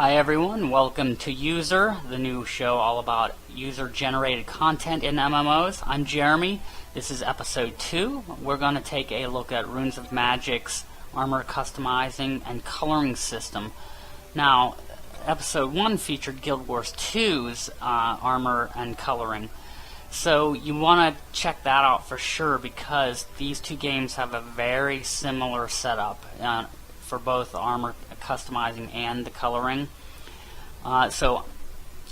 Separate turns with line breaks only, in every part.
Hi everyone, welcome to Youser, the new show all about user-generated content in MMOs. I'm Jeremy. This is episode 2. We're going to take a look at Runes of Magic's armor customizing and coloring system. Now, episode 1 featured Guild Wars 2's armor and coloring. So you want to check that out for sure because these two games have a very similar setup for both the armor customizing and the coloring. So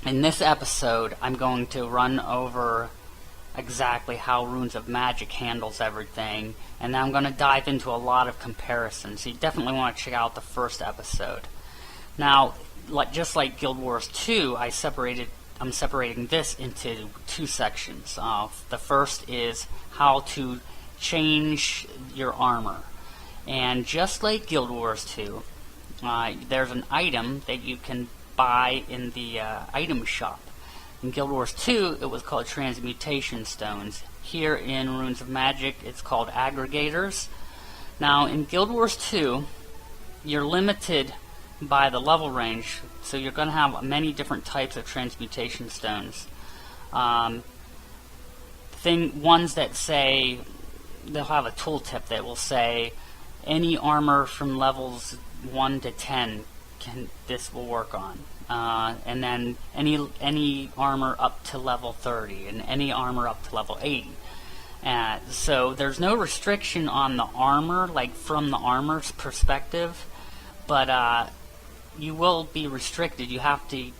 in this episode I'm going to run over exactly how Runes of Magic handles everything, and then I'm going to dive into a lot of comparisons. So you definitely want to check out the first episode. Now, just like Guild Wars 2, I'm separating this into two sections. The first is how to change your armor. And just like Guild Wars 2, there's an item that you can buy in the item shop. In Guild Wars 2, it was called Transmutation Stones. Here in Runes of Magic, it's called Aggregators. Now, in Guild Wars 2, you're limited by the level range, so you're going to have many different types of Transmutation Stones. Ones that say, they'll have a tooltip that will say, any armor from levels 1 to 10 this will work on, and then any armor up to level 30, and any armor up to level 80. So there's no restriction on the armor, like from the armor's perspective, but you will be restricted. You have to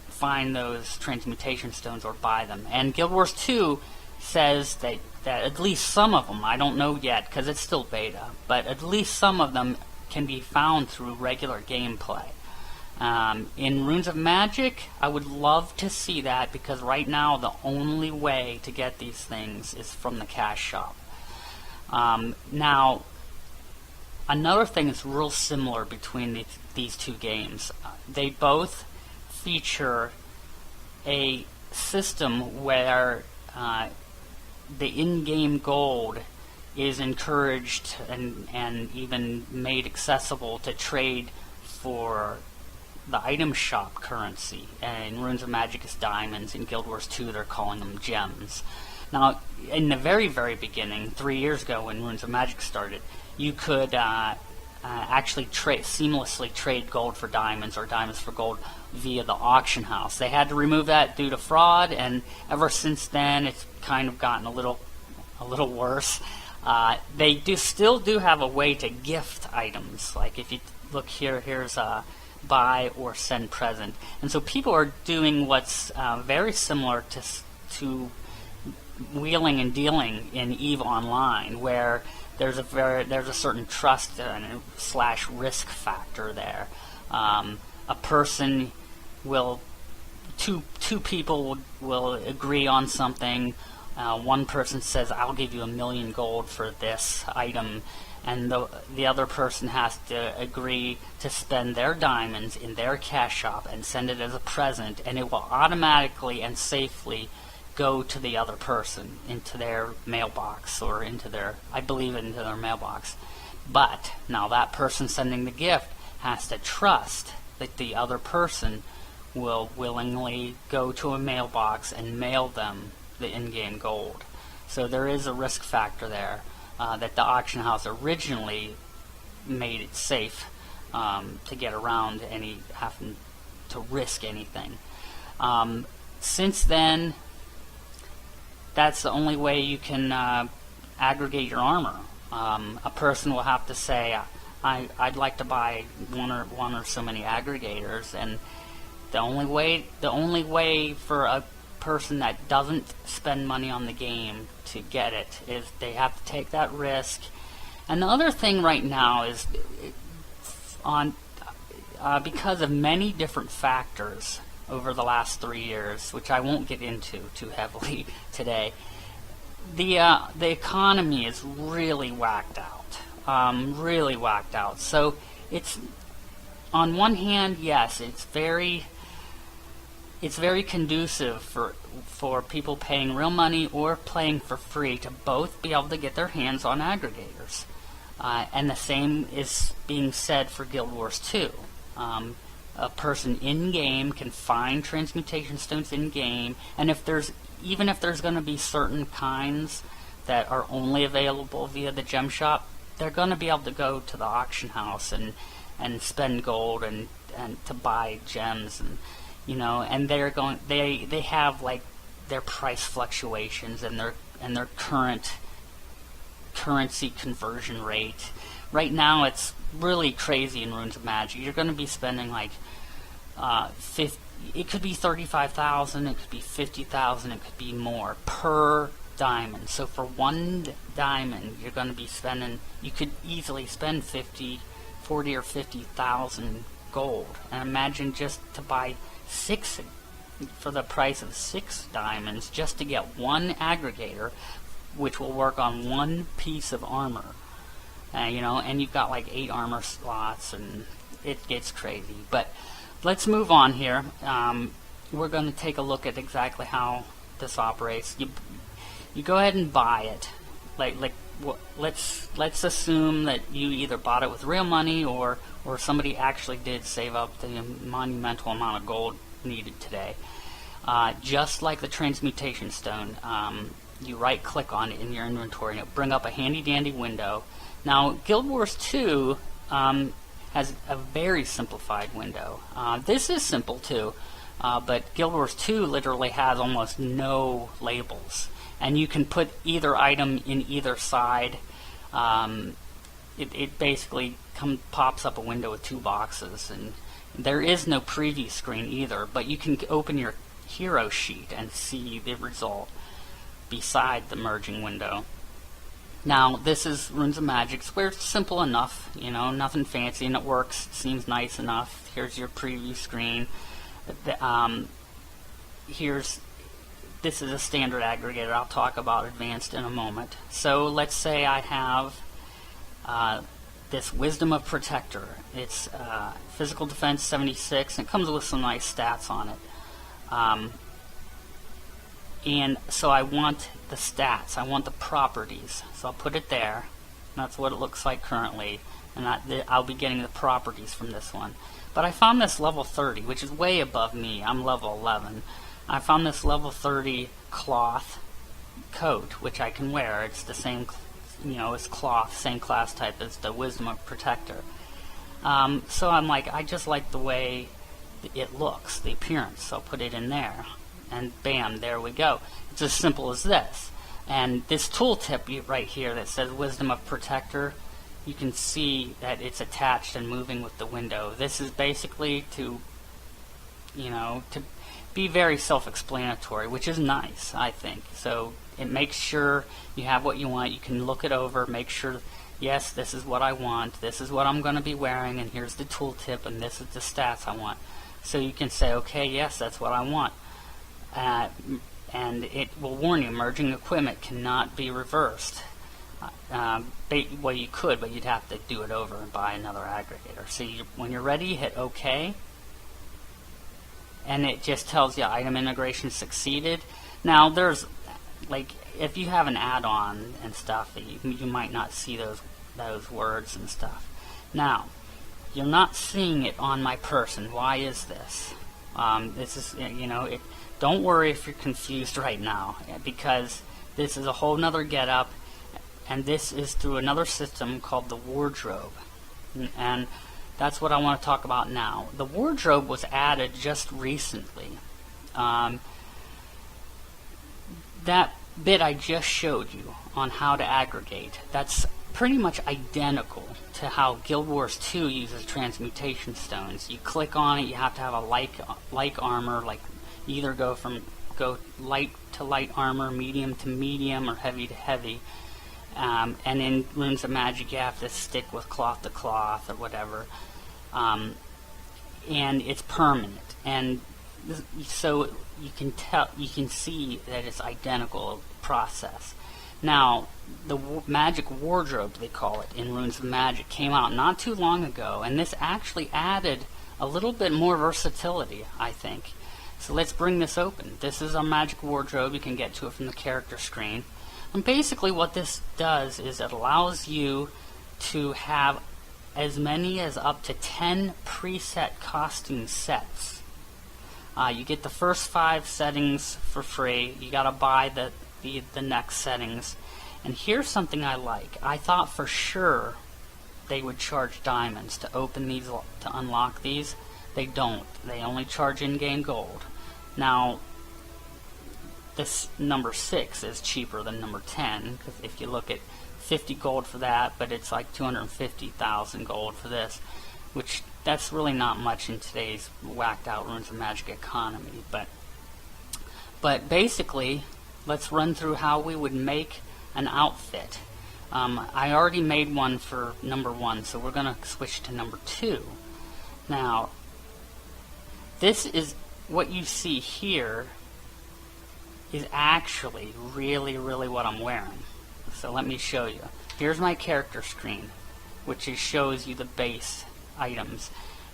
find those transmutation stones or buy them. And Guild Wars 2 says that at least some of them, I don't know yet because it's still beta, but at least some of them can be found through regular gameplay. In Runes of Magic, I would love to see that because right now the only way to get these things is from the cash shop. Now, another thing that's real similar between these two games, they both feature a system where the in-game gold is encouraged and even made accessible to trade for the item shop currency. And in Runes of Magic it's diamonds. In Guild Wars 2 they're calling them gems. Now, in the very, very beginning, 3 years ago when Runes of Magic started, you could actually seamlessly trade gold for diamonds or diamonds for gold via the auction house. They had to remove that due to fraud, and ever since then it's kind of gotten a little worse. They still do have a way to gift items. Like if you look here, here's a buy or send present, and so people are doing what's very similar to wheeling and dealing in EVE Online, where there's a certain trust and / risk factor there. A person will, two people will agree on something. One person says, "I'll give you 1,000,000 gold for this item," and the other person has to agree to spend their diamonds in their cash shop and send it as a present, and it will automatically and safely go to the other person into their mailbox, or into their mailbox. But now that person sending the gift has to trust that the other person will willingly go to a mailbox and mail them the in-game gold. So there is a risk factor there that the auction house originally made it safe to get around having to risk anything. Since then, that's the only way you can aggregate your armor. A person will have to say, I'd like to buy one or so many aggregators, and the only way for a person that doesn't spend money on the game to get it is they have to take that risk. And the other thing right now is because of many different factors over the last 3 years, which I won't get into too heavily today, the economy is really whacked out. So it's, on one hand, yes, it's very conducive for people paying real money or playing for free to both be able to get their hands on aggregators. And the same is being said for Guild Wars 2. a person in game can find transmutation stones in game, and even if there's going to be certain kinds that are only available via the gem shop, they're going to be able to go to the auction house and spend gold and to buy gems, and and they have like their price fluctuations and their current currency conversion rate. Right now it's really crazy in Runes of Magic. You're going to be spending like it could be 35,000, it could be 50,000, it could be more per diamond. So for one diamond, you're going to be spending, you could easily spend 40 or 50,000 gold. And imagine just to buy 6 for the price of 6 diamonds just to get one aggregator, which will work on one piece of armor. And you've got like 8 armor slots, and it gets crazy. But let's move on here. We're going to take a look at exactly how this operates. You go ahead and buy it. Let's assume that you either bought it with real money or somebody actually did save up the monumental amount of gold needed today. Just like the transmutation stone, you right click on it in your inventory and it'll bring up a handy dandy window. Now Guild Wars 2 has a very simplified window. This is simple too, but Guild Wars 2 literally has almost no labels, and you can put either item in either side. It basically pops up a window with 2 boxes, and there is no preview screen either, but you can open your hero sheet and see the result beside the merging window. Now this is Runes of Magic, where it's simple enough, nothing fancy, and it works, seems nice enough. Here's your preview screen. This is a standard aggregator. I'll talk about advanced in a moment. So let's say I have this Wisdom of Protector. It's physical defense 76, and it comes with some nice stats on it. And so I want the stats, I want the properties, so I'll put it there. That's what it looks like currently, and I'll be getting the properties from this one. But I found this level 30, which is way above me. I'm level 11. I found this level 30 cloth coat, which I can wear. It's the same, it's cloth, same class type as the Wisdom of Protector. So I'm like, I just like the way it looks, the appearance, so I'll put it in there. And bam, there we go. It's as simple as this. And this tooltip right here that says Wisdom of Protector, you can see that it's attached and moving with the window. This is basically to be very self-explanatory, which is nice, I think. So it makes sure you have what you want. You can look it over, make sure, yes, this is what I want, this is what I'm going to be wearing, and here's the tooltip, and this is the stats I want. So you can say, okay, yes, that's what I want. And it will warn you, merging equipment cannot be reversed. Well, you could, but you'd have to do it over and buy another aggregator. So when you're ready, hit OK, and it just tells you item integration succeeded. Now, there's, like, if you have an add-on and stuff, you might not see those words and stuff. Now, you're not seeing it on my person. Why is this? This is, don't worry if you're confused right now, because this is a whole nother getup, and this is through another system called the wardrobe, and that's what I want to talk about now. The wardrobe was added just recently. That bit I just showed you on how to aggregate, that's pretty much identical to how Guild Wars 2 uses transmutation stones. You click on it, you have to have a like armor, like either go light to light armor, medium to medium, or heavy to heavy. And in Runes of Magic you have to stick with cloth to cloth or whatever. And it's permanent. And so you can see that it's identical process. Now, the Magic Wardrobe, they call it, in Runes of Magic, came out not too long ago, and this actually added a little bit more versatility, I think. So let's bring this open. This is our Magic Wardrobe. You can get to it from the character screen. And basically what this does is it allows you to have as many as up to 10 preset costume sets. You get the first 5 settings for free. You gotta buy the next settings. And here's something I like. I thought for sure they would charge diamonds to open these, to unlock these. They don't. They only charge in-game gold. Now, this number 6 is cheaper than number 10, because if you look at 50 gold for that, but it's like 250,000 gold for this, which that's really not much in today's whacked out Runes of Magic economy. But basically, let's run through how we would make an outfit. I already made one for number 1, so we're going to switch to number 2. Now, this is what you see here is actually really what I'm wearing. So let me show you. Here's my character screen, which shows you the base items.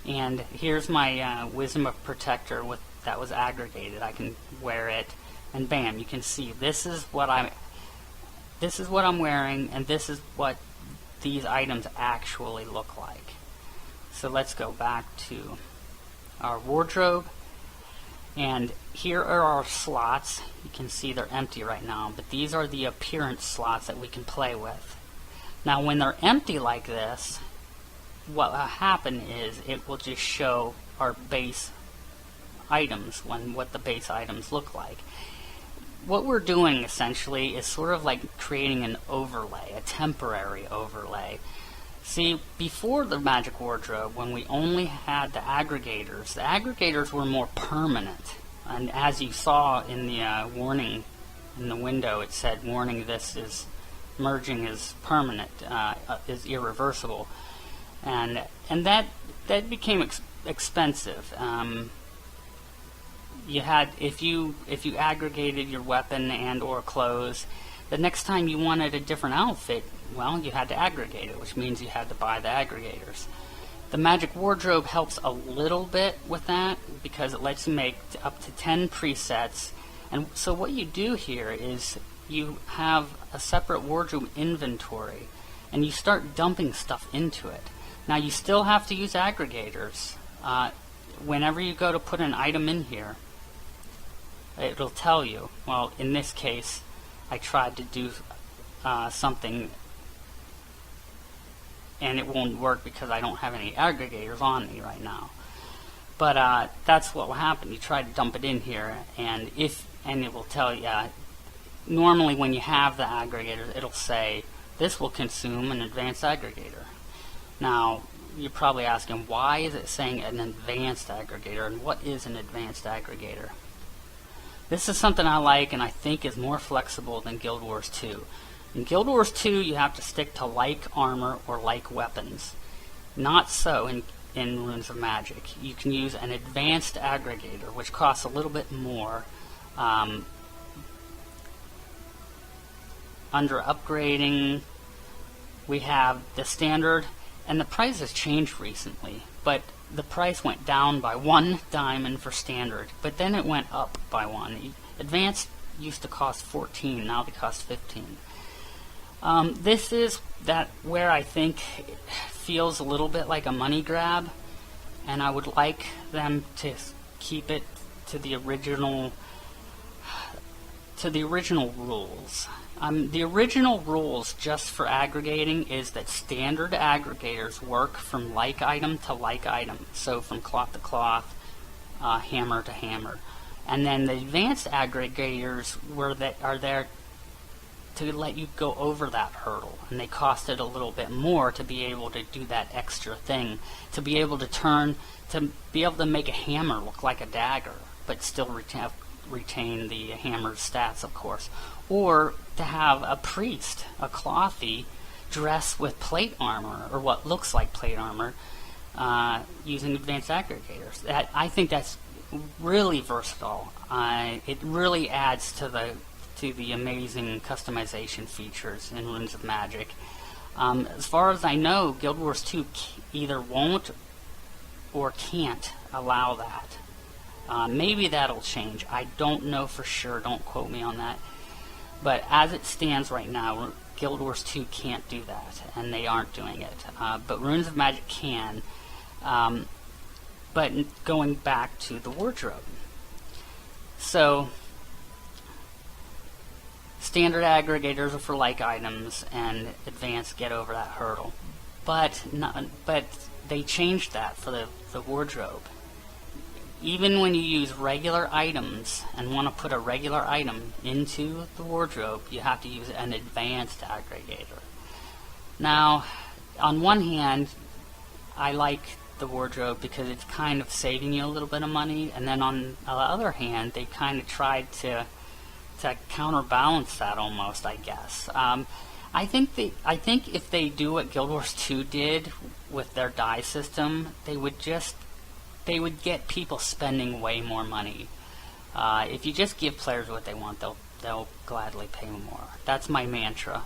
And here's my Wisdom of Protector that was aggregated. I can wear it, and bam, you can see this is what I'm wearing, and this is what these items actually look like. So let's go back to our wardrobe, and here are our slots. You can see they're empty right now, but these are the appearance slots that we can play with. Now when they're empty like this, what will happen is it will just show our base items, what the base items look like. What we're doing essentially is sort of like creating an overlay, a temporary overlay. See, before the Magic Wardrobe, when we only had the aggregators were more permanent. And as you saw in the warning in the window, it said, warning, merging is permanent, is irreversible. And that became expensive. You had, if you aggregated your weapon and or clothes, the next time you wanted a different outfit, well, you had to aggregate it, which means you had to buy the aggregators. The Magic Wardrobe helps a little bit with that because it lets you make up to 10 presets. And so what you do here is you have a separate wardrobe inventory and you start dumping stuff into it. Now you still have to use aggregators. Whenever you go to put an item in here, it'll tell you. Well, in this case, I tried to do something and it won't work because I don't have any aggregators on me right now. But that's what will happen. You try to dump it in here, and it will tell you. Normally, when you have the aggregator, it'll say this will consume an advanced aggregator. Now, you're probably asking, why is it saying an advanced aggregator, and what is an advanced aggregator? This is something I like and I think is more flexible than Guild Wars 2. In Guild Wars 2, you have to stick to like armor or like weapons. Not so in Runes of Magic. You can use an advanced aggregator, which costs a little bit more. Under upgrading, we have the standard, and the price has changed recently, but the price went down by 1 diamond for standard, but then it went up by 1. Advanced used to cost 14, now they cost 15. This is where I think it feels a little bit like a money grab, and I would like them to keep it to the original rules. The original rules just for aggregating is that standard aggregators work from like item to like item, so from cloth to cloth, hammer to hammer. And then the advanced aggregators are there to let you go over that hurdle, and they costed a little bit more to be able to do that extra thing, to be able to make a hammer look like a dagger, but still retain the hammer's stats, of course. Or to have a priest, a clothy, dress with plate armor, or what looks like plate armor, using advanced aggregators. I think that's really versatile. It really adds to the amazing customization features in Runes of Magic. As far as I know, Guild Wars 2 either won't or can't allow that. Maybe that'll change. I don't know for sure. Don't quote me on that. But as it stands right now, Guild Wars 2 can't do that, and they aren't doing it. But Runes of Magic can. But going back to the wardrobe. So, standard aggregators are for like items, and advanced get over that hurdle. But they changed that for the wardrobe. Even when you use regular items and want to put a regular item into the wardrobe, you have to use an advanced aggregator. Now, on one hand, I like the wardrobe because it's kind of saving you a little bit of money, and then on the other hand, they kind of tried to counterbalance that almost, I guess. I think if they do what Guild Wars 2 did with their die system, they would get people spending way more money. If you just give players what they want, they'll gladly pay more. That's my mantra.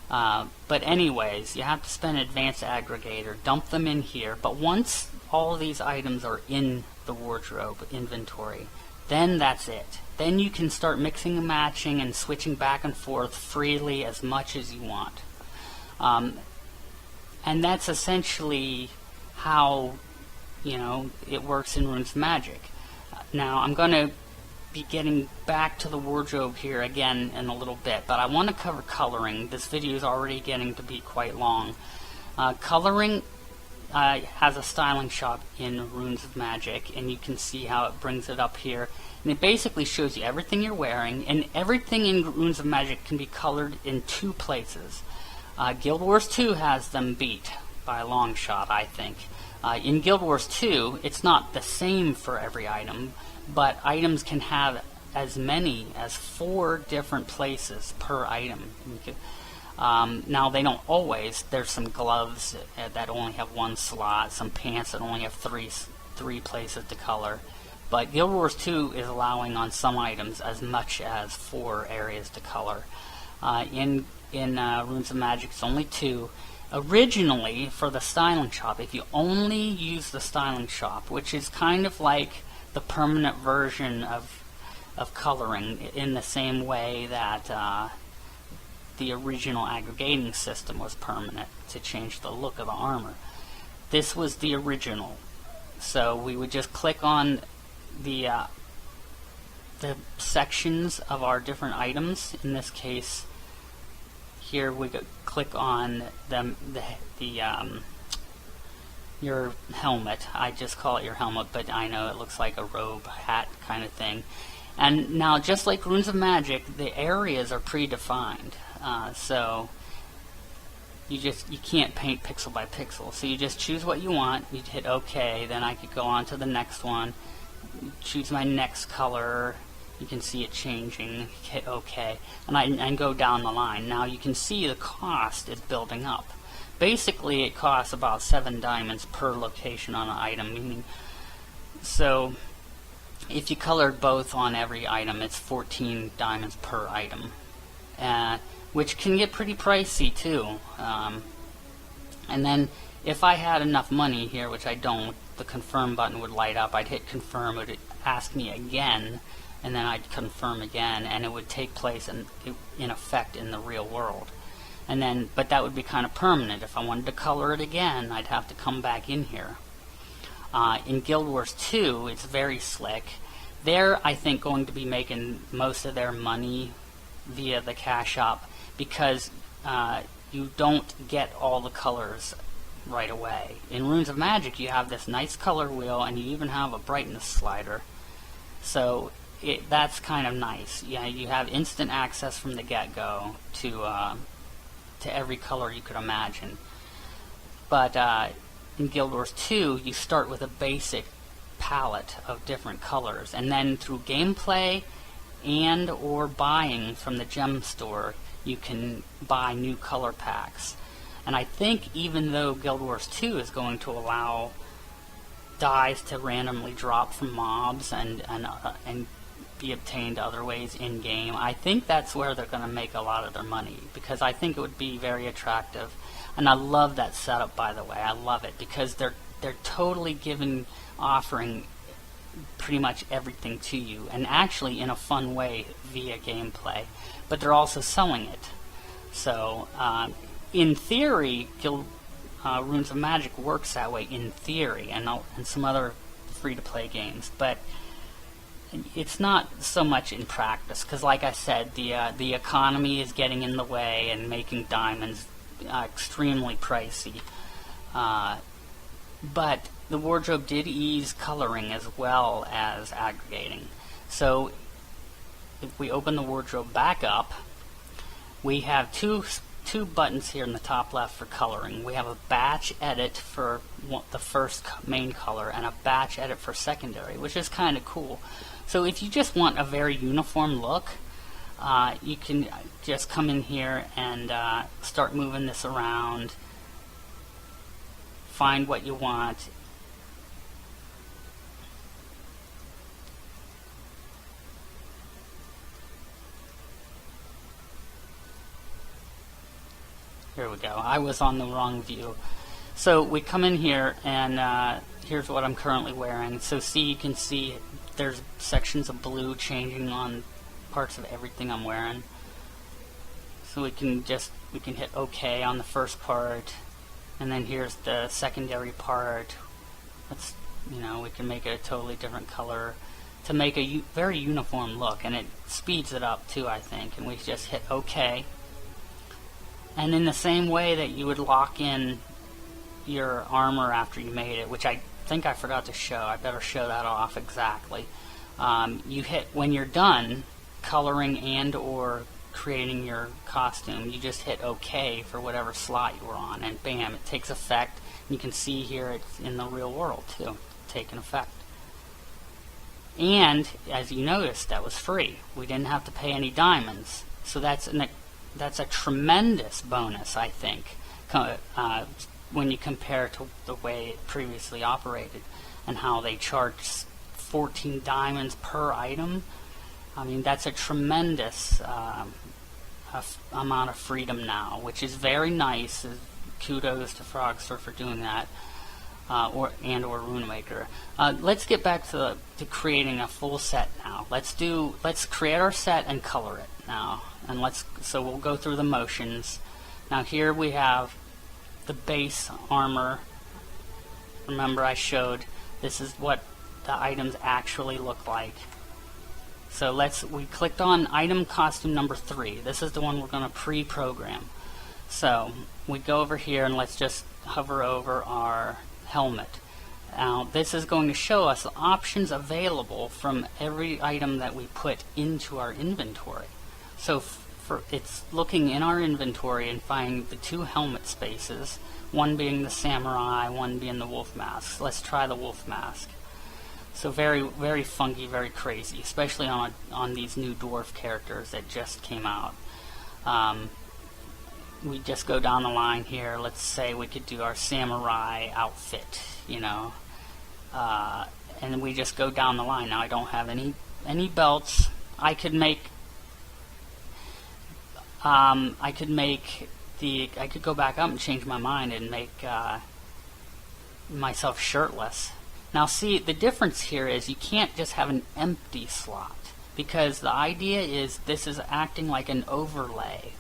But anyways, you have to spend an advanced aggregator, dump them in here, but once all of these items are in the wardrobe inventory, then that's it. Then you can start mixing and matching and switching back and forth freely as much as you want. And that's essentially how it works in Runes of Magic. Now, I'm going to be getting back to the wardrobe here again in a little bit, but I want to cover coloring. This video is already getting to be quite long. Coloring has a styling shop in Runes of Magic, and you can see how it brings it up here. And it basically shows you everything you're wearing, and everything in Runes of Magic can be colored in 2 places. Guild Wars 2 has them beat by a long shot, I think. In Guild Wars 2, it's not the same for every item, but items can have as many as 4 different places per item. Now, they don't always. There's some gloves that only have 1 slot, some pants that only have three places to color. But Guild Wars 2 is allowing on some items as much as 4 areas to color. In Runes of Magic, it's only 2. Originally, for the styling shop, if you only use the styling shop, which is kind of like the permanent version of coloring in the same way that the original aggregating system was permanent to change the look of the armor. This was the original. So we would just click on the sections of our different items. In this case, here we click on your helmet. I just call it your helmet, but I know it looks like a robe, hat kind of thing. And now, just like Runes of Magic, the areas are predefined. So you can't paint pixel by pixel. So you just choose what you want. You hit OK. Then I could go on to the next one. Choose my next color. You can see it changing. Hit OK, and go down the line. Now you can see the cost is building up. Basically, it costs about 7 diamonds per location on an item. Meaning, so if you colored both on every item, it's 14 diamonds per item, which can get pretty pricey too. And then if I had enough money here, which I don't, the confirm button would light up. I'd hit confirm, it would ask me again, and then I'd confirm again, and it would take place in effect in the real world. And then, but that would be kind of permanent. If I wanted to color it again, I'd have to come back in here. In Guild Wars 2, it's very slick. They're, I think, going to be making most of their money via the cash shop, because you don't get all the colors right away. In Runes of Magic, you have this nice color wheel, and you even have a brightness slider. So that's kind of nice. Yeah, you have instant access from the get-go to every color you could imagine. But in Guild Wars 2, you start with a basic palette of different colors, and then through gameplay and or buying from the gem store, you can buy new color packs. And I think even though Guild Wars 2 is going to allow dies to randomly drop from mobs and be obtained other ways in game, I think that's where they're going to make a lot of their money, because I think it would be very attractive. And I love that setup, by the way. I love it because they're totally offering pretty much everything to you, and actually in a fun way via gameplay. But they're also selling it. So in theory, Runes of Magic works that way in theory, and some other free-to-play games, but it's not so much in practice, because like I said, the economy is getting in the way and making diamonds extremely pricey. But the wardrobe did ease coloring as well as aggregating. So if we open the wardrobe back up, we have two buttons here in the top left for coloring. We have a batch edit for the first main color and a batch edit for secondary, which is kind of cool. So if you just want a very uniform look, you can just come in here and start moving this around, find what you want. Here we go. I was on the wrong view. So we come in here, and here's what I'm currently wearing. So you can see there's sections of blue changing on parts of everything I'm wearing. So we can hit OK on the first part, and then here's the secondary part. We can make it a totally different color to make a very uniform look, and it speeds it up too, I think. And we just hit OK. And in the same way that you would lock in your armor after you made it, which I think I forgot to show, I better show that off exactly. You hit, when you're done coloring and or creating your costume, you just hit OK for whatever slot you were on, and bam, it takes effect. You can see here it's in the real world too, taking effect. And as you noticed, that was free. We didn't have to pay any diamonds. So that's a tremendous bonus, I think, when you compare to the way it previously operated and how they charged 14 diamonds per item. I mean, that's a tremendous amount of freedom now, which is very nice. Kudos to Frogster for doing that, or RuneMaker. Let's get back to creating a full set now. Let's create our set and color it now, and so we'll go through the motions. Now here we have the base armor. Remember, I showed this is what the items actually look like. So we clicked on item costume number 3. This is the one we're going to pre-program. So we go over here and let's just hover over our helmet. Now this is going to show us the options available from every item that we put into our inventory. So it's looking in our inventory and finding the 2 helmet spaces, one being the samurai, one being the wolf mask. Let's try the wolf mask. So very, very funky, very crazy, especially on these new dwarf characters that just came out. We just go down the line here. Let's say we could do our samurai outfit, and then we just go down the line. Now I don't have any belts. I could go back up and change my mind and make myself shirtless. Now see, the difference here is you can't just have an empty slot, because the idea is this is acting like an overlay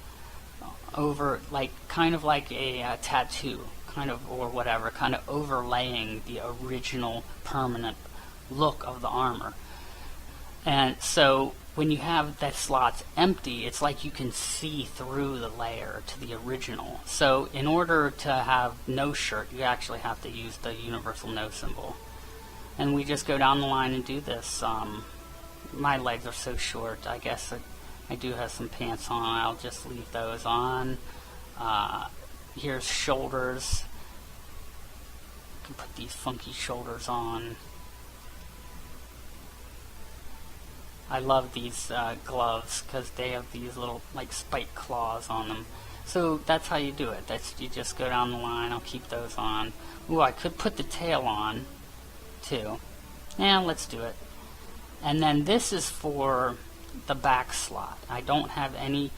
kind of like a tattoo, or whatever, kind of overlaying the original permanent look of the armor. And so when you have that slot's empty, it's like you can see through the layer to the original. So in order to have no shirt, you actually have to use the universal no symbol. And we just go down the line and do this. My legs are so short, I guess I do have some pants on. I'll just leave those on. Here's shoulders. I can put these funky shoulders on. I love these gloves because they have these little spike claws on them. So that's how you do it. You just go down the line. I'll keep those on. Ooh, I could put the tail on too. Yeah, let's do it. And then this is for the back slot. I don't have any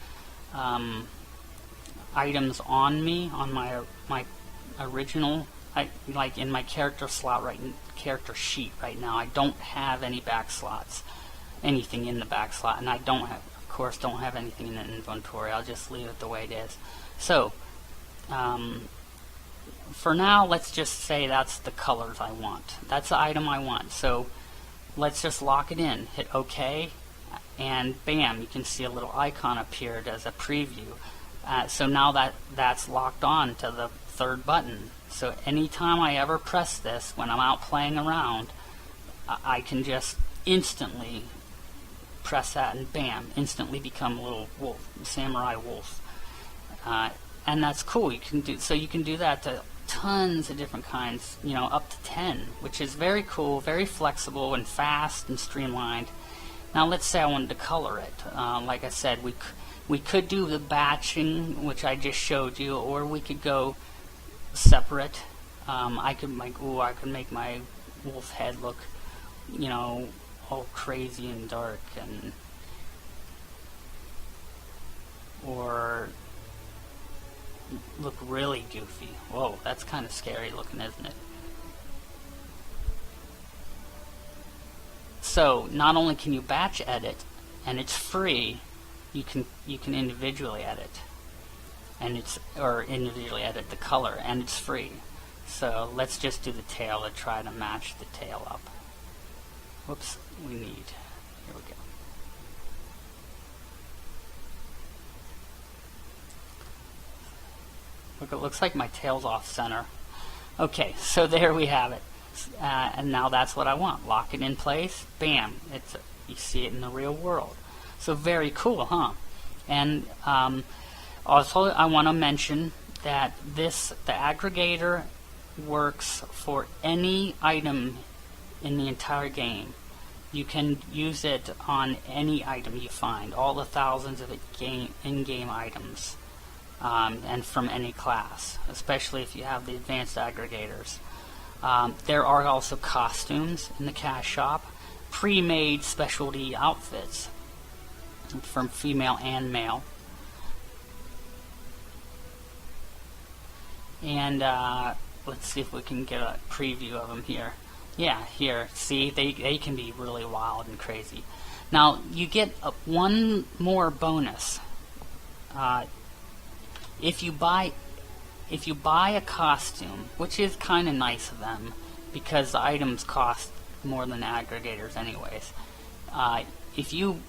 items on me on my original, like in my character slot character sheet right now. I don't have any back slots, anything in the back slot, and I don't have, of course, don't have anything in the inventory. I'll just leave it the way it is. So, for now, let's just say that's the colors I want. That's the item I want. So, let's just lock it in. Hit OK, and bam, you can see a little icon appeared as a preview. So now that's locked on to the third button. So anytime I ever press this, when I'm out playing around, I can just instantly press that and bam, instantly become a little wolf, samurai wolf. And that's cool. You can do that to tons of different kinds, up to 10, which is very cool, very flexible and fast and streamlined. Now let's say I wanted to color it. Like I said, we could do the batching, which I just showed you, or we could go separate. I could make my wolf head look, all crazy and dark, or look really goofy. Whoa, that's kind of scary looking, isn't it? So not only can you batch edit, and it's free, you can individually edit, or individually edit the color, and it's free. So let's just do the tail to try to match the tail up. Whoops, here we go. Look, it looks like my tail's off center. Okay, so there we have it. And now that's what I want. Lock it in place. Bam! You see it in the real world. So very cool, huh? And also, I want to mention that the aggregator works for any item in the entire game. You can use it on any item you find, all the thousands of in-game items, and from any class, especially if you have the advanced aggregators. There are also costumes in the cash shop, pre-made specialty outfits from female and male. And let's see if we can get a preview of them here. Yeah, here, see, they can be really wild and crazy. Now, you get one more bonus. If you buy a costume, which is kind of nice of them, because the items cost more than the aggregators anyways, if you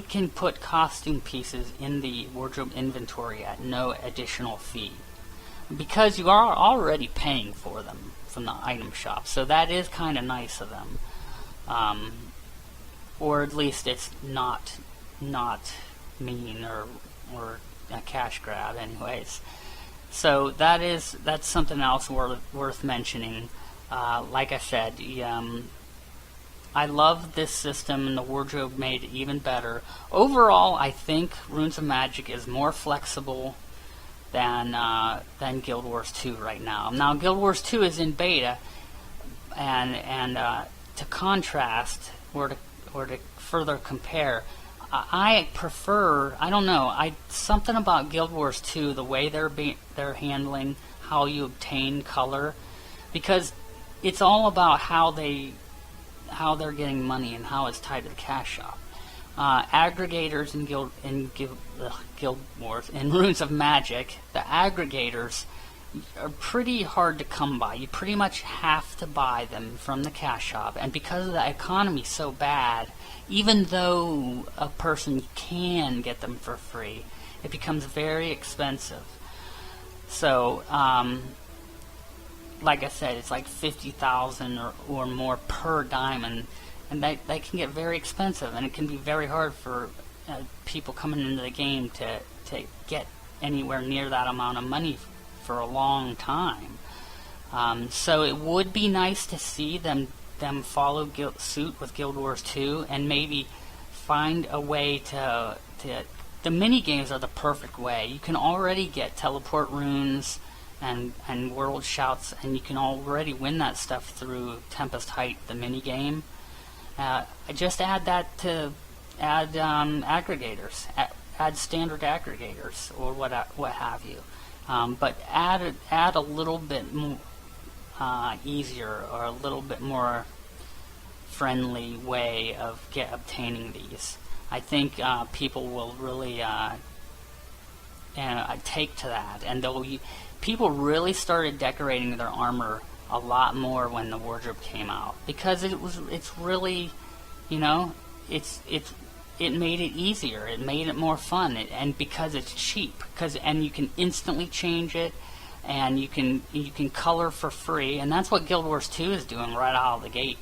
can put costume pieces in the wardrobe inventory at no additional fee, because you are already paying for them from the item shop. So that is kind of nice of them, or at least it's not mean or a cash grab anyways. So that's something else worth mentioning. Like I said, I love this system, and the wardrobe made it even better. Overall, I think Runes of Magic is more flexible than Guild Wars 2 right now. Now, Guild Wars 2 is in beta, and to contrast or to further compare, I prefer, I don't know, something about Guild Wars 2, the way they're handling how you obtain color, because it's all about how they're getting money and how it's tied to the cash shop. Aggregators in Guild Wars, in Runes of Magic, the aggregators are pretty hard to come by. You pretty much have to buy them from the cash shop, and because the economy's so bad, even though a person can get them for free, it becomes very expensive. So, like I said, it's like 50,000 or more per diamond, and they can get very expensive, and it can be very hard for people coming into the game to get anywhere near that amount of money for a long time. So it would be nice to see them follow suit with Guild Wars 2, and maybe find a way to the mini games are the perfect way. You can already get teleport runes and world shouts, and you can already win that stuff through Tempest Height, the mini game. Just add that to aggregators, add standard aggregators or what have you. But add a little bit more easier or a little bit more friendly way of obtaining these. I think people will really take to that, and people really started decorating their armor a lot more when the wardrobe came out, because it's really, you know, it made it easier, it made it more fun, and because it's cheap, and you can instantly change it, and you can color for free, and that's what Guild Wars 2 is doing right out of the gate.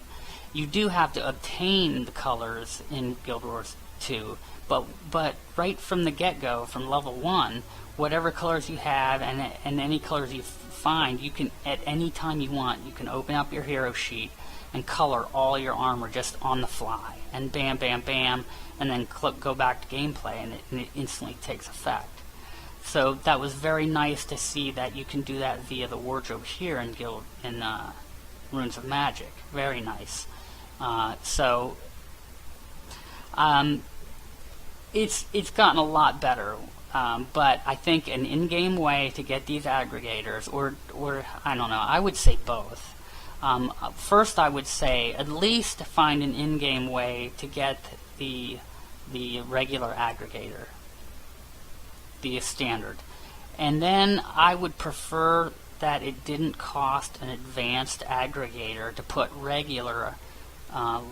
You do have to obtain the colors in Guild Wars 2, but right from the get-go, from level 1, whatever colors you have and any colors you find, you can, at any time you want, you can open up your hero sheet and color all your armor just on the fly, and bam, bam, bam, and then go back to gameplay, and it instantly takes effect. So that was very nice to see that you can do that via the wardrobe here in Runes of Magic. Very nice. It's gotten a lot better, but I think an in-game way to get these aggregators, or I don't know, I would say both. First, I would say at least find an in-game way to get the regular aggregator, the standard, and then I would prefer that it didn't cost an advanced aggregator to put regular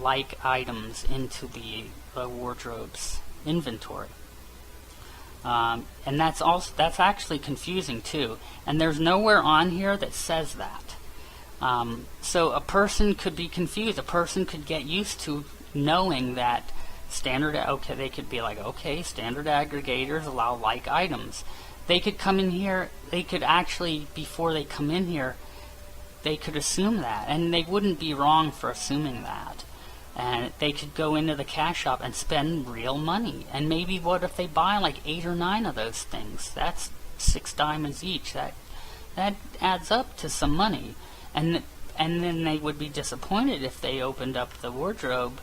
like items into the wardrobe's inventory. And that's actually confusing too, and there's nowhere on here that says that. So a person could be confused. A person could get used to knowing that they could be like, okay, standard aggregators allow like items. They could come in here, they could actually, before they come in here, they could assume that, and they wouldn't be wrong for assuming that. And they could go into the cash shop and spend real money. And maybe what if they buy like 8 or 9 of those things? That's 6 diamonds each. That adds up to some money. And then they would be disappointed if they opened up the wardrobe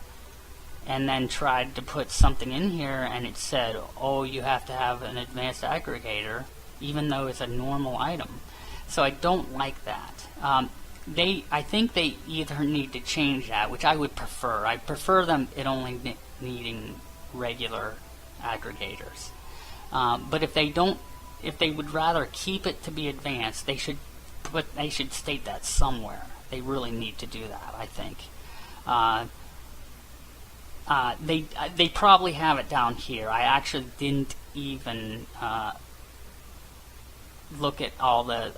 and then tried to put something in here and it said, oh, you have to have an advanced aggregator, even though it's a normal item. So I don't like that. I think they either need to change that, which I would prefer. I prefer it only needing regular aggregators. But if they would rather keep it to be advanced, they should state that somewhere. They really need to do that, I think. They probably have it down here. I actually didn't even look at all the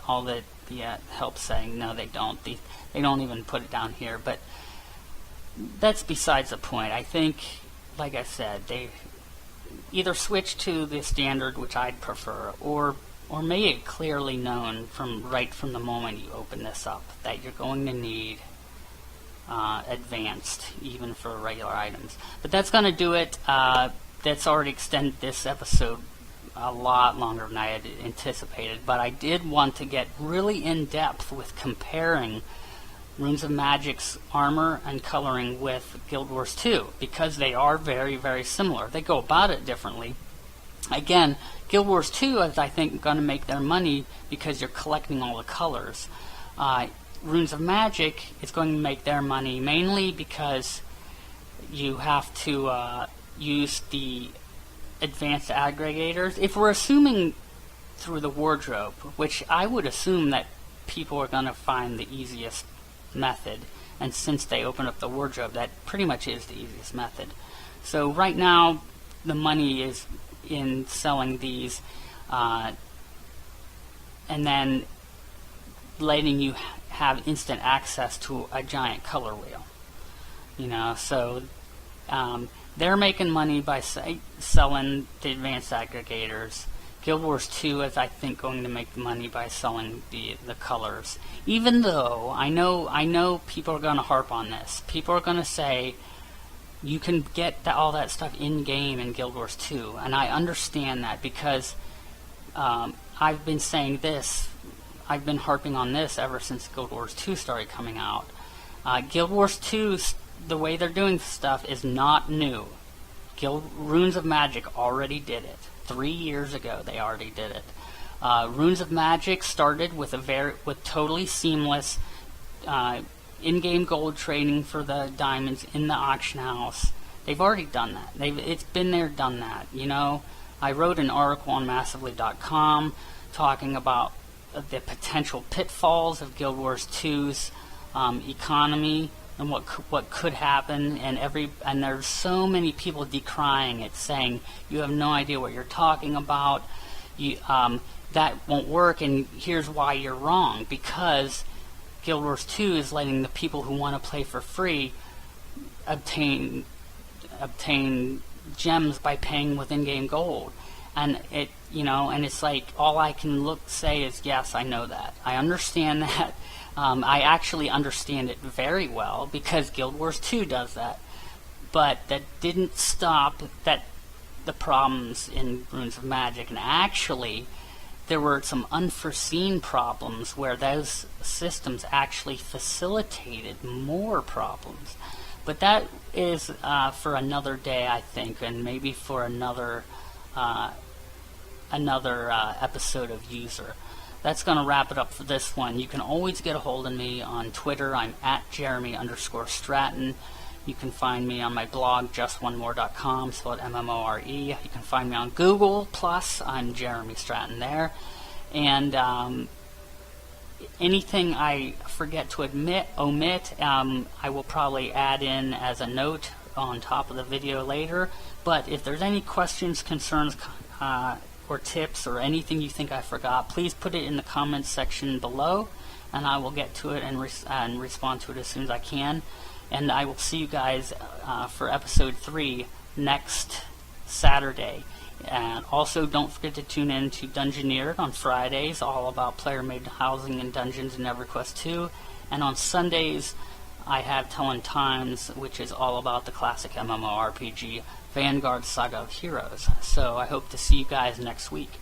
help saying no, they don't. They don't even put it down here. But that's besides the point. I think, like I said, they either switch to the standard, which I'd prefer, or make it clearly known right from the moment you open this up that you're going to need advanced, even for regular items. But that's going to do it. That's already extended this episode a lot longer than I had anticipated, but I did want to get really in depth with comparing Runes of Magic's armor and coloring with Guild Wars 2, because they are very, very similar. They go about it differently. Again, Guild Wars 2 is, I think, going to make their money because you're collecting all the colors. Runes of Magic is going to make their money mainly because you have to use the advanced aggregators. If we're assuming through the wardrobe, which I would assume that people are going to find the easiest method, and since they open up the wardrobe, that pretty much is the easiest method. So right now, the money is in selling these, and then letting you have instant access to a giant color wheel. So they're making money by selling the advanced aggregators. Guild Wars 2 is, I think, going to make money by selling the colors. Even though I know people are going to harp on this. People are going to say you can get all that stuff in game in Guild Wars 2, and I understand that because I've been saying this. I've been harping on this ever since Guild Wars 2 started coming out. Guild Wars 2, the way they're doing stuff is not new. Runes of Magic already did it. 3 years ago, they already did it. Runes of Magic started with totally seamless in-game gold trading for the diamonds in the auction house. They've already done that. It's been there, done that. You know, I wrote an article on Massively.com talking about the potential pitfalls of Guild Wars 2's economy and what could happen, and there's so many people decrying it, saying you have no idea what you're talking about. That won't work, and here's why you're wrong. Because Guild Wars 2 is letting the people who want to play for free obtain gems by paying with in-game gold, and it's like all I can say is yes, I know that, I understand that. I actually understand it very well because Guild Wars 2 does that, but that didn't stop the problems in Runes of Magic, and actually there were some unforeseen problems where those systems actually facilitated more problems. But that is for another day, I think, and maybe for another episode of Youser. That's going to wrap it up for this one. You can always get a hold of me on Twitter. I'm at Jeremy_Stratton. You can find me on my blog, justonemore.com, spelled MMORE. You can find me on Google+. I'm Jeremy Stratton there. And anything I forget to omit, I will probably add in as a note on top of the video later. But if there's any questions, concerns, or tips, or anything you think I forgot, please put it in the comments section below, and I will get to it and respond to it as soon as I can. And I will see you guys for episode 3 next Saturday. And also, don't forget to tune in to Dungeoneered on Fridays, all about player-made housing and dungeons in EverQuest 2. And on Sundays, I have Telling Times, which is all about the classic MMORPG Vanguard Saga of Heroes. So I hope to see you guys next week.